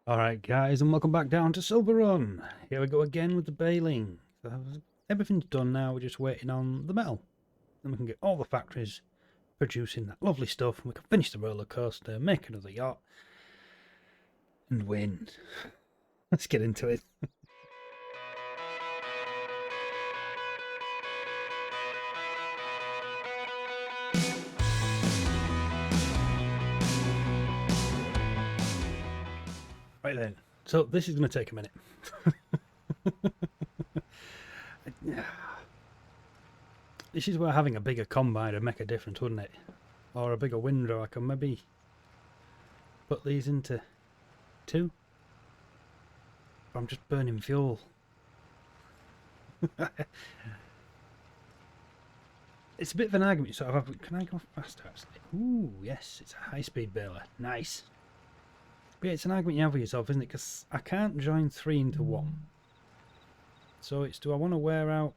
Alright guys, and welcome back down to Silverrun. Here we go again with the baling. So everything's done now, we're just waiting on the metal. Then we can get all the factories producing that lovely stuff, and we can finish the roller coaster, make another yacht, and win. Let's get into it. Right then, so this is going to take a minute. This is where having a bigger combine would make a difference, wouldn't it? Or a bigger windrow. I can maybe put these into two. I'm just burning fuel. It's a bit of an argument, sort of. Can I go faster, actually? Ooh, yes, it's a high-speed baler. Nice. But yeah, it's an argument you have with yourself, isn't it? Because I can't join three into one. So it's, do I want to wear out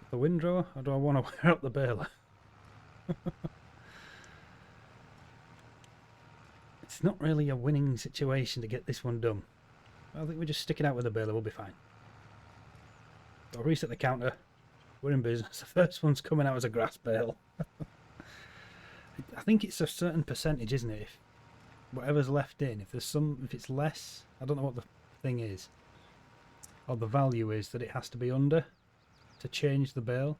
the windrower, or do I want to wear out the baler? It's not really a winning situation to get this one done. I think we just stick it out with the baler, we'll be fine. I'll reset the counter. We're in business. The first one's coming out as a grass bale. I think it's a certain percentage, isn't it? If whatever's left in, if it's less, I don't know what the thing is, or the value is that it has to be under to change the bale.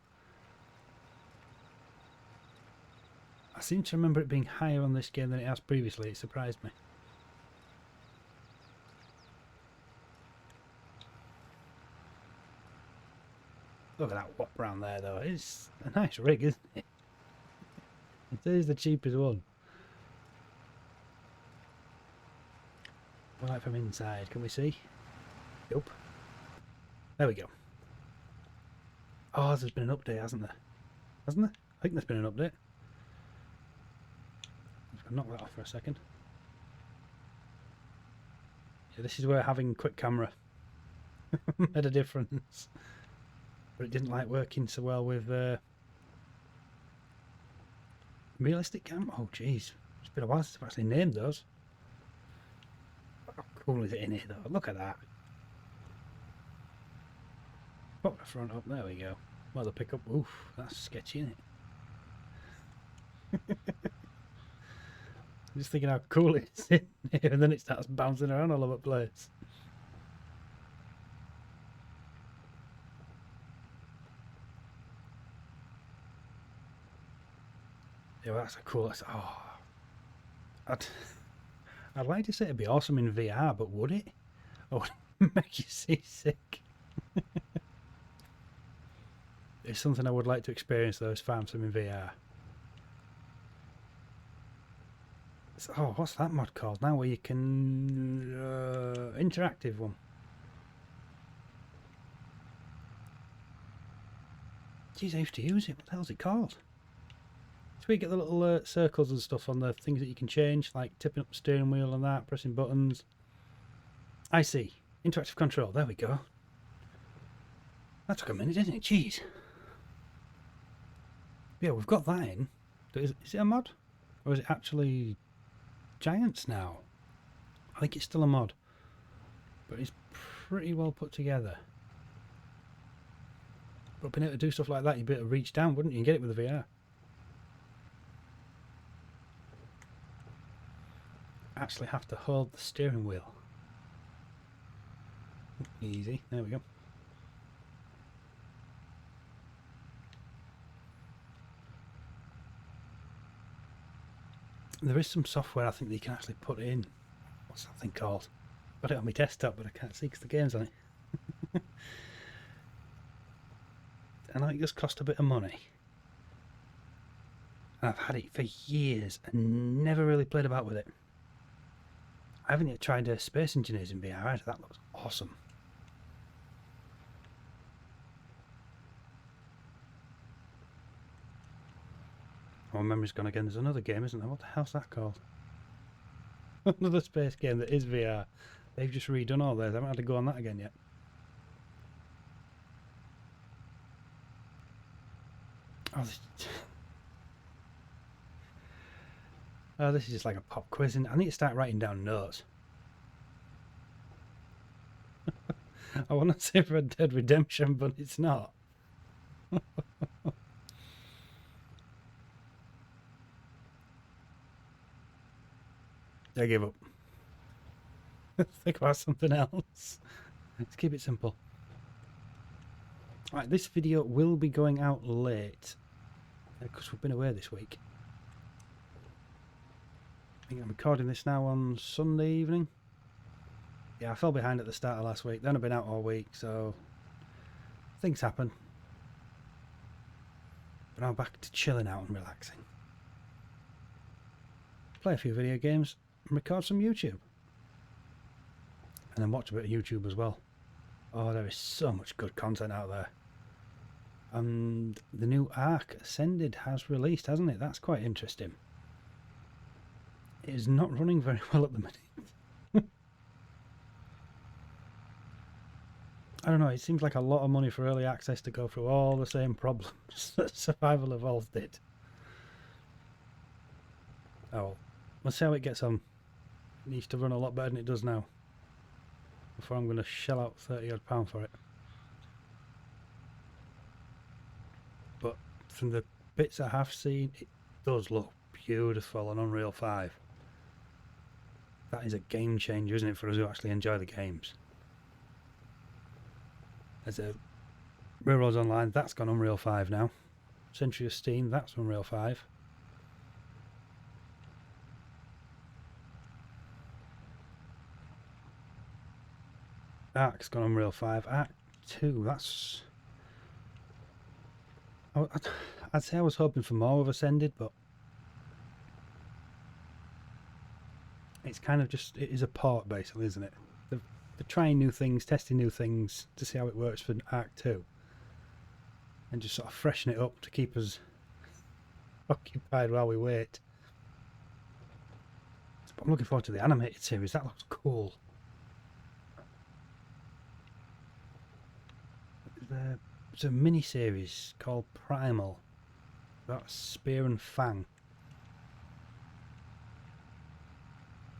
I seem to remember it being higher on this game than it has previously. It surprised me. Look at that whop round there, though. It's a nice rig, isn't it? It is the cheapest one. Right from inside, can we see? Yup. There we go. Oh, there's been an update, hasn't there? Hasn't there? I think there's been an update. I'll knock that off for a second. Yeah, this is where having quick camera made a difference. But it didn't like working so well with realistic cam. Oh jeez, it's been a while since I've actually named those. How cool is it in here though? Look at that. Pop the front up, there we go. Well, the pickup, oof, that's sketchy, isn't it? Just thinking how cool it is in here, and then it starts bouncing around all over the place. Yeah, well, that's a cool. Oh, I'd like to say it'd be awesome in VR, but would it? Or would it make you seasick? It's something I would like to experience, though, is farm sim in VR. Oh, what's that mod called now? Where you can interactive one. Jeez, I used to use it. What the hell's it called? So we get the little circles and stuff on the things that you can change, like tipping up the steering wheel and that, pressing buttons. I see. Interactive control. There we go. That took a minute, didn't it? Jeez. Yeah, we've got that in. Is it a mod? Or is it actually giants now? I think it's still a mod. But it's pretty well put together. But being able to do stuff like that, you'd be able to reach down, wouldn't you? And get it with the VR. Actually have to hold the steering wheel. Easy. There we go. There is some software I think that you can actually put in. What's that thing called? Got it on my desktop, but I can't see because the game's on it. And it just cost a bit of money. And I've had it for years and never really played about with it. I haven't yet tried Space Engineers in VR either. That looks awesome. Oh, my memory's gone again. There's another game, isn't there? What the hell's that called? Another space game that is VR. They've just redone all theirs. I haven't had to go on that again yet. Oh, this is just like a pop quiz, and I need to start writing down notes. I want to say Red Dead Redemption, but it's not. I give up. Think about something else. Let's keep it simple. Right, this video will be going out late because we've been away this week. I think I'm recording this now on Sunday evening. Yeah, I fell behind at the start of last week. Then I've been out all week, so things happen. But now I'm back to chilling out and relaxing. Play a few video games and record some YouTube. And then watch a bit of YouTube as well. Oh, there is so much good content out there. And the new Ark Ascended has released, hasn't it? That's quite interesting. It is not running very well at the minute. I don't know, it seems like a lot of money for early access to go through all the same problems that Survival Evolved did. Oh, let's see how it gets on. It needs to run a lot better than it does now before I'm going to shell out £30 for it. But from the bits I have seen, it does look beautiful on Unreal 5. That is a game changer, isn't it, for us who actually enjoy the games. There's a Railroads Online, that's gone Unreal 5 now. Century of Steam, that's Unreal 5. Ark's gone Unreal 5. Ark 2, that's... I'd say I was hoping for more with Ascended, but it's kind of just, it is a port basically, isn't it? They're trying new things, testing new things to see how it works for Ark 2. And just sort of freshen it up to keep us occupied while we wait. But I'm looking forward to the animated series, that looks cool. There's a mini-series called Primal about Spear and Fang.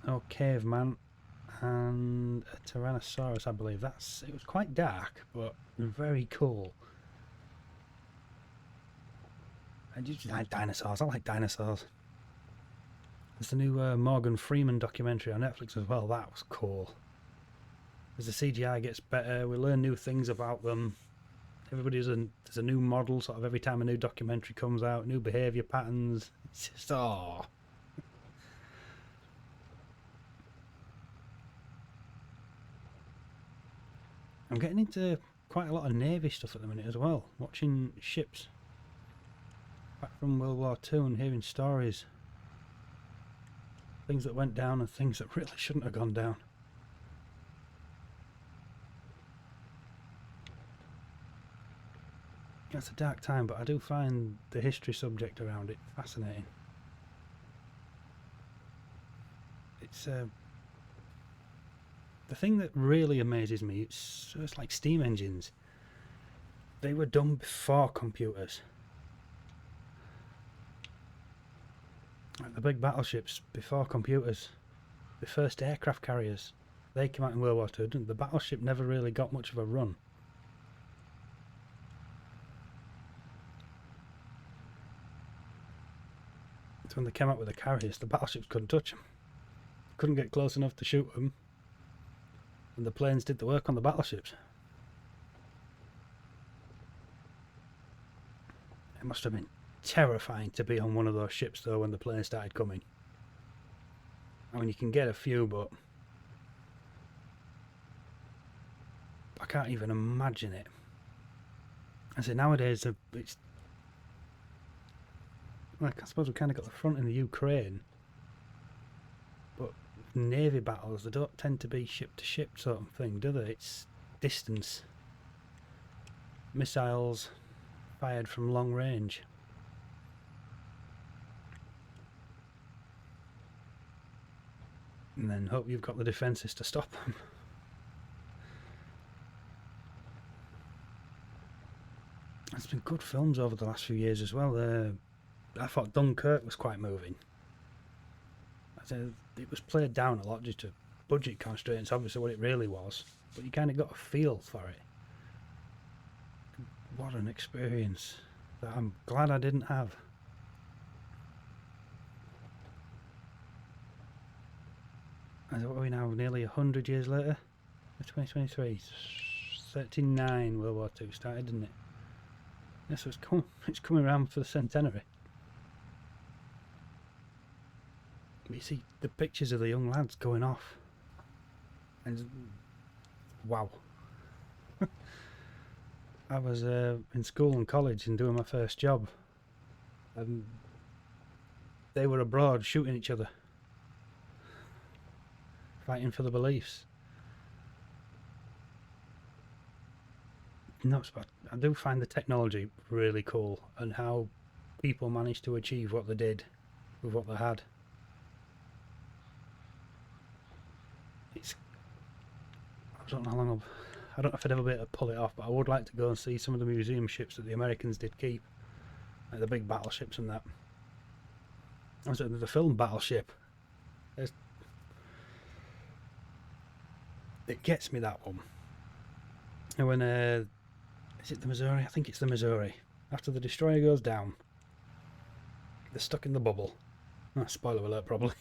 Oh, Caveman and a Tyrannosaurus, I believe. It was quite dark, but very cool. I just like dinosaurs. I like dinosaurs. There's the new Morgan Freeman documentary on Netflix as well. That was cool. As the CGI gets better, we learn new things about them. There's a new model sort of every time a new documentary comes out, new behaviour patterns. It's just, oh. I'm getting into quite a lot of Navy stuff at the minute as well. Watching ships back from World War II and hearing stories. Things that went down and things that really shouldn't have gone down. It's a dark time, but I do find the history subject around it fascinating. It's the thing that really amazes me. It's like steam engines. They were done before computers. Like the big battleships before computers. The first aircraft carriers. They came out in World War II. The battleship never really got much of a run. So when they came out with the carriers, the battleships couldn't touch them. Couldn't get close enough to shoot them. And the planes did the work on the battleships. It must have been terrifying to be on one of those ships though when the planes started coming. I mean, you can get a few, but I can't even imagine it. I say nowadays it's like, I suppose we kind of got the front in the Ukraine, but Navy battles, they don't tend to be ship to ship sort of thing, do they? It's distance. Missiles fired from long range. And then hope you've got the defences to stop them. There's been good films over the last few years as well. I thought Dunkirk was quite moving. It was played down a lot due to budget constraints, obviously, what it really was, but you kind of got a feel for it. What an experience that I'm glad I didn't have. And what are we now, nearly 100 years later? 2023, 39 World War II started, didn't it? Yes, so it's coming around for the centenary. But you see the pictures of the young lads going off, and wow. I was in school and college and doing my first job, and they were abroad shooting each other, fighting for the beliefs. Nuts, but I do find the technology really cool, and how people managed to achieve what they did with what they had. I don't know how long I don't know if I'd ever be able to pull it off, but I would like to go and see some of the museum ships that the Americans did keep, like the big battleships and that. Also, the film Battleship, it gets me, that one. And when is it the Missouri? I think it's the Missouri. After the destroyer goes down, they're stuck in the bubble. Oh, spoiler alert, probably.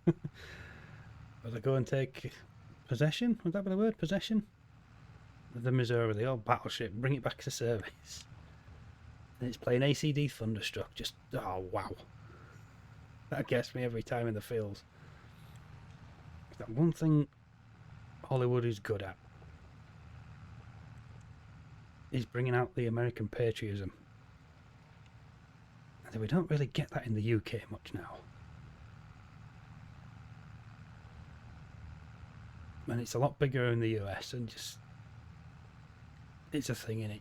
But they go and take possession, would that be the word? Possession? Of the Missouri, the old battleship, bring it back to service. And it's playing ACD Thunderstruck, just, oh wow. That gets me every time in the fields. That one thing Hollywood is good at is bringing out the American patriotism. And we don't really get that in the UK much now. And it's a lot bigger in the US, and just, it's a thing, innit?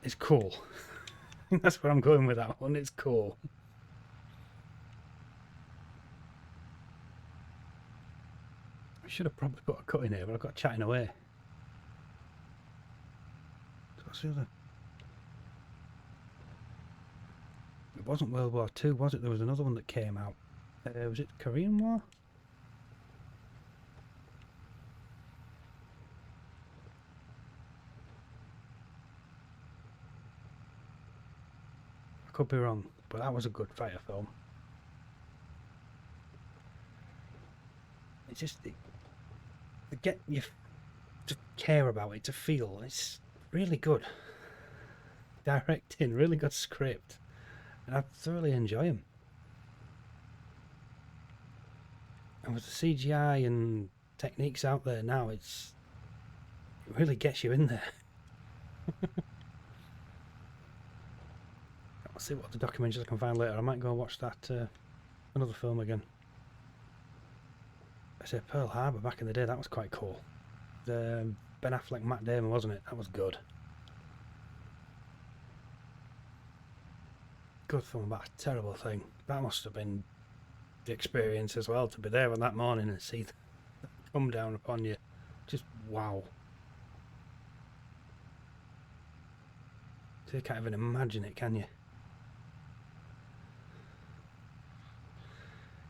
It's cool. That's where I'm going with that one, it's cool. I should have probably put a cut in here, but I got chatting away. So what's the other? It wasn't World War II, was it? There was another one that came out. Was it the Korean War? I could be wrong, but that was a good fighter film. It's just, they get you to care about it, to feel. It's really good directing, really good script, and I thoroughly enjoy them. And with the CGI and techniques out there now, it really gets you in there. I'll see what the documentaries I can find later. I might go and watch that another film again. I said Pearl Harbor back in the day, that was quite cool. The Ben Affleck, Matt Damon, wasn't it? That was good. Good film, but a terrible thing. That must have been the experience as well, to be there on that morning and see them come down upon you. Just wow. So you can't even imagine it, can you?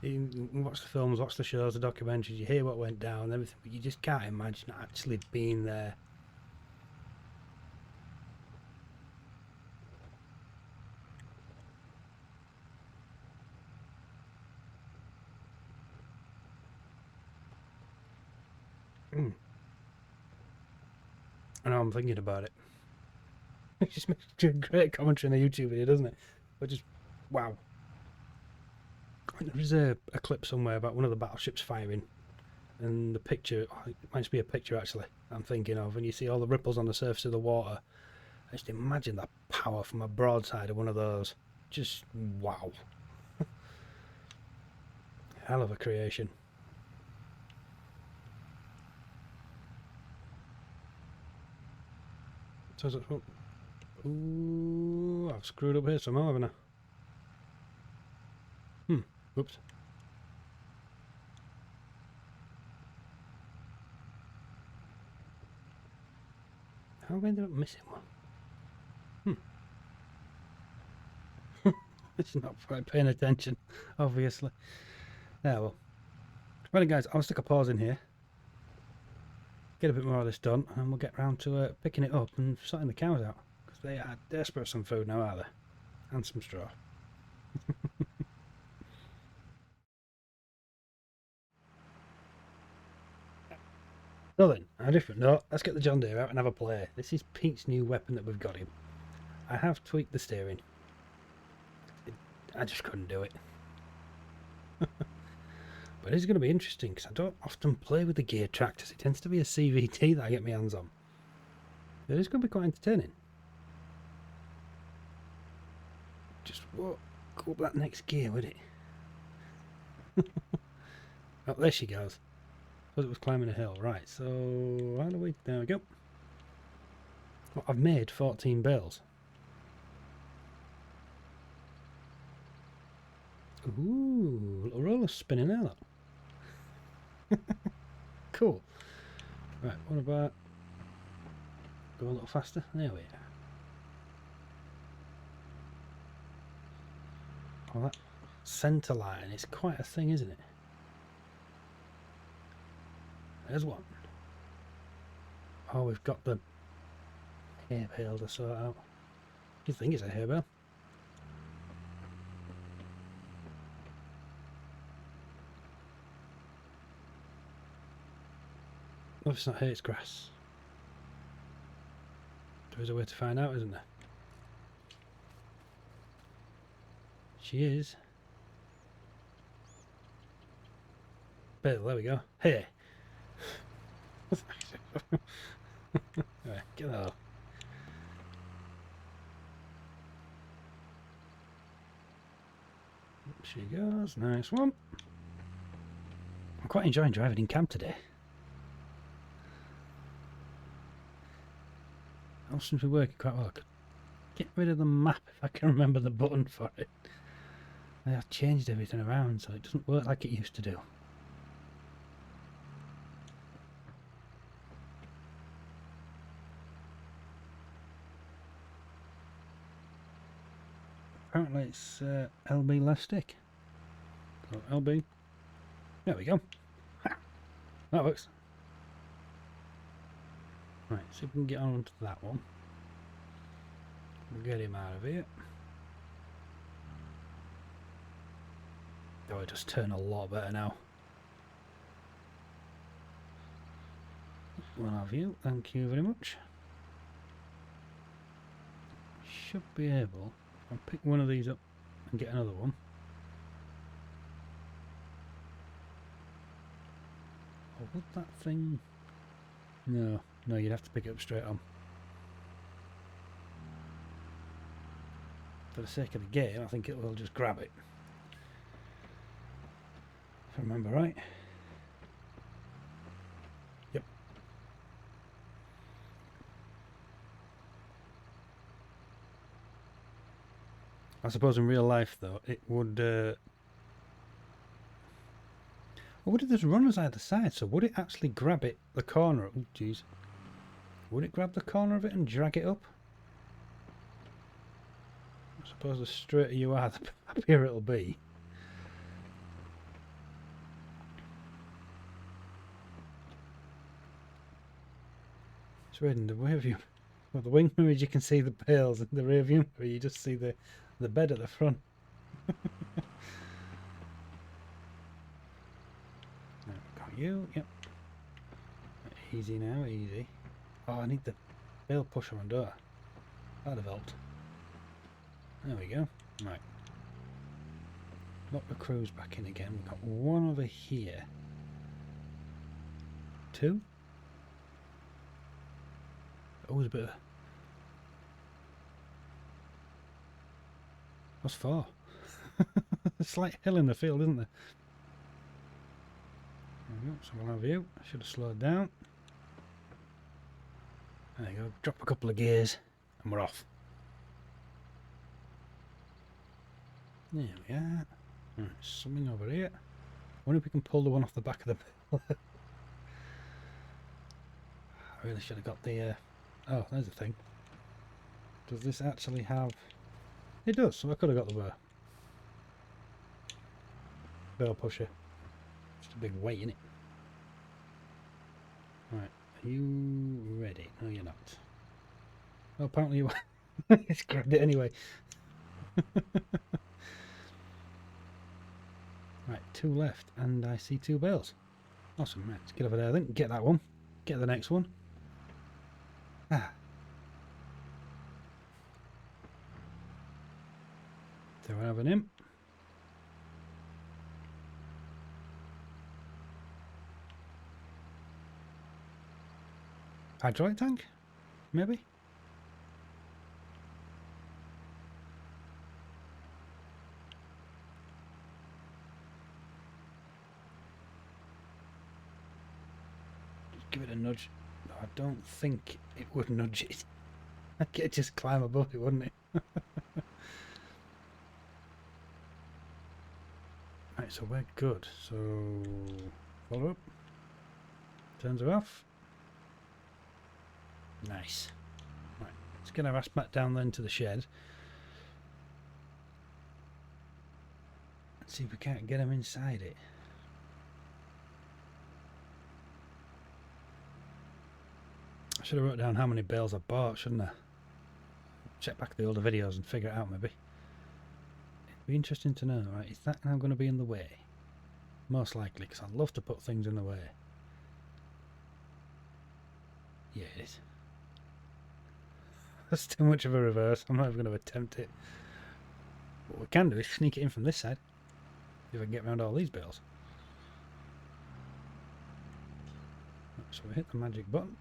You watch the films, watch the shows, the documentaries, you hear what went down and everything, but you just can't imagine actually being there. I know, I'm thinking about it. It just makes a great commentary in the YouTube video, doesn't it? But just, wow. There is a clip somewhere about one of the battleships firing, and the picture, it might be a picture actually, I'm thinking of, and you see all the ripples on the surface of the water. I just imagine that power from a broadside of one of those. Just wow. Hell of a creation. So is it, ooh, I've screwed up here somehow, haven't I? Oops. How have I ended up missing one? It's not quite paying attention, obviously. Yeah, well. Right, guys, I'll stick a pause in here. Get a bit more of this done, and we'll get round to picking it up and sorting the cows out. Because they are desperate for some food now, are they? And some straw. So then, on a different note, let's get the John Deere out and have a play. This is Pete's new weapon that we've got him. I have tweaked the steering. I just couldn't do it. But it's going to be interesting because I don't often play with the gear tractors. It tends to be a CVT that I get my hands on. It is going to be quite entertaining. Just go up that next gear with it. Oh, there she goes. Thought it was climbing a hill. Right, so how do we... There we go. Well, I've made 14 bales. Ooh, little roller spinning there, look. Cool. Right, what about... Go a little faster? There we are. Well, that centre line is quite a thing, isn't it? There's one. Oh, we've got the hay bale to sort out. You think it's a hay bale? Oh, it's not hay, it's grass. There is a way to find out, isn't there? She is. Bale, there we go. Hey! Right, get that off. Up she goes, nice one. I'm quite enjoying driving in camp today. All seems to be working quite well. I could get rid of the map if I can remember the button for it. I've changed everything around so it doesn't work like it used to do. Apparently it's LB left stick. So LB. There we go. Ha! That works. Right, see if we can get on to that one. We'll get him out of here. Oh, it does turn a lot better now. We'll have you. Thank you very much. Should be able... I'll pick one of these up and get another one. Or would that thing... No, no, you'd have to pick it up straight on. For the sake of the game, I think it will just grab it. If I remember right. Yep. I suppose in real life, though, it would... or would it just run us either side? So would it actually grab it, the corner? Oh, jeez. Would it grab the corner of it and drag it up? I suppose the straighter you are, the happier it'll be. It's weird in the rear view. Well, the wing mirrors you can see the bales, in the rear view mirror you just see the bed at the front. Got you, yep. Easy now, easy. Oh, I need the bale pusher on door. That'd have helped. There we go. Right. Lock the crews back in again. We've got one over here. Two. Always a bit of... What's four? A slight hill in the field, isn't there? There we go. So we'll have you. I should have slowed down. There you go. Drop a couple of gears and we're off. There we are. Right, something over here. I wonder if we can pull the one off the back of the pillar. I really should have got the... Oh, there's the thing. Does this actually have... It does, so I could have got the bale pusher. Just a big weight, innit? Right, are you ready? No, you're not. Well, apparently you are. It's grabbed it anyway. Right, 2 left, and I see 2 bales. Awesome, right, let's get over there then. Get that one. Get the next one. Ah. Do I have an imp? Hydraulic tank? Maybe? Just give it a nudge. No, I don't think it would nudge it. I could just climb above it, wouldn't it? Right, so we're good. So follow up. Turns her off. Nice. Right, let's get our ass back down then to the shed. Let's see if we can't get them inside it. I should have wrote down how many bales I bought, shouldn't I? Check back the older videos and figure it out maybe. It'd be interesting to know, right? Is that now going to be in the way? Most likely, because I love to put things in the way. Yeah, it is. That's too much of a reverse. I'm not even going to attempt it. What we can do is sneak it in from this side. If I can get around all these bales. So we hit the magic button.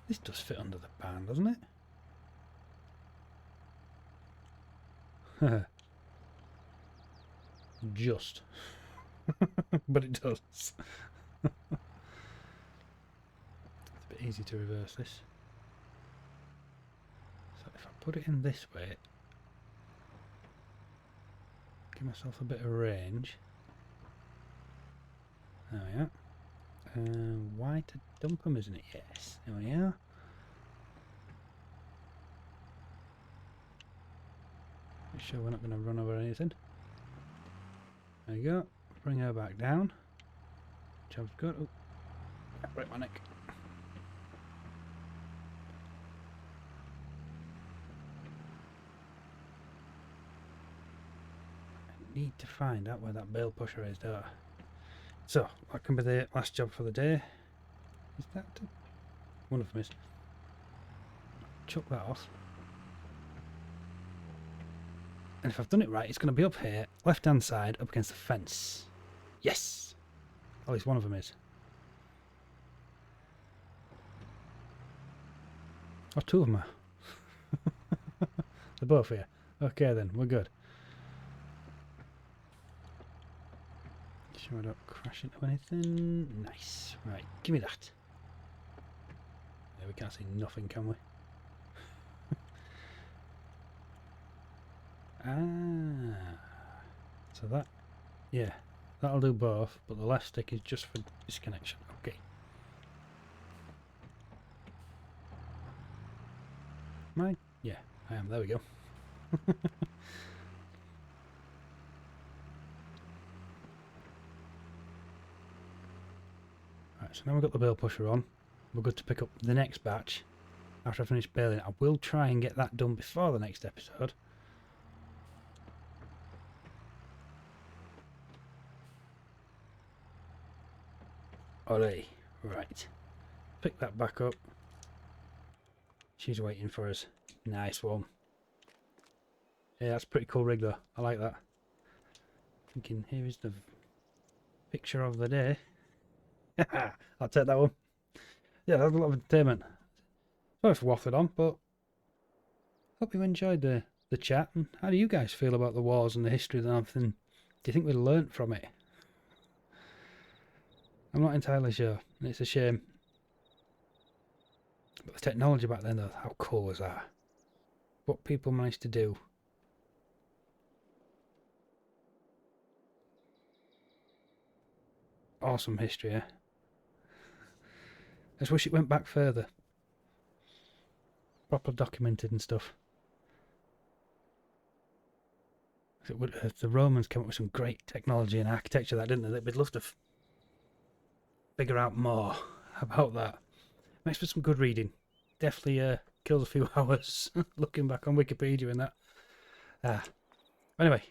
This does fit under the barn, doesn't it? Just. But it does. It's a bit easy to reverse this. So if I put it in this way, give myself a bit of range. There we are. Why to dump them, isn't it? Yes. There we are. Make sure we're not going to run over anything. There you go. Bring her back down. Job's good. Oh, break my neck. I need to find out where that bale pusher is, don't I? So, that can be the last job for the day. Is that one of them is? Chuck that off. And if I've done it right, it's going to be up here, left hand side, up against the fence. Yes! At least one of them is. Oh, 2 of them are. They're both here. Okay then, we're good. Sure I don't crash into anything. Nice. Right, give me that. Yeah, we can't see nothing, can we? So that, yeah, that'll do both, but the left stick is just for disconnection. Okay. Mine? Yeah, I am. There we go. Right, so now we've got the bale pusher on. We're good to pick up the next batch after I finish baling. I will try and get that done before the next episode. Ollie, right. Pick that back up. She's waiting for us. Nice one. Yeah, that's a pretty cool rig though. I like that. Thinking here is the picture of the day. I'll take that one. Yeah, that's a lot of entertainment. Sorry for waffling on, but hope you enjoyed the chat. And how do you guys feel about the wars and the history and everything? Do you think we learnt from it? I'm not entirely sure, and it's a shame. But the technology back then, though, how cool was that? What people managed to do. Awesome history, eh? I just wish it went back further. Proper documented and stuff. The Romans came up with some great technology and architecture, that didn't they? We'd love to figure out more about that. Makes for some good reading. Definitely kills a few hours looking back on Wikipedia and that. Anyway,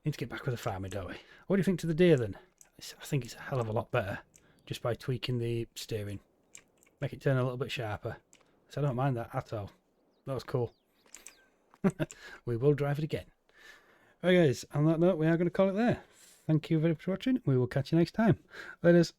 need to get back with the farming, don't we? What do you think to the deer then? I think it's a hell of a lot better just by tweaking the steering. Make it turn a little bit sharper. So I don't mind that at all. That was cool. We will drive it again. Right guys, on that note, we are going to call it there. Thank you very much for watching. We will catch you next time. Laters.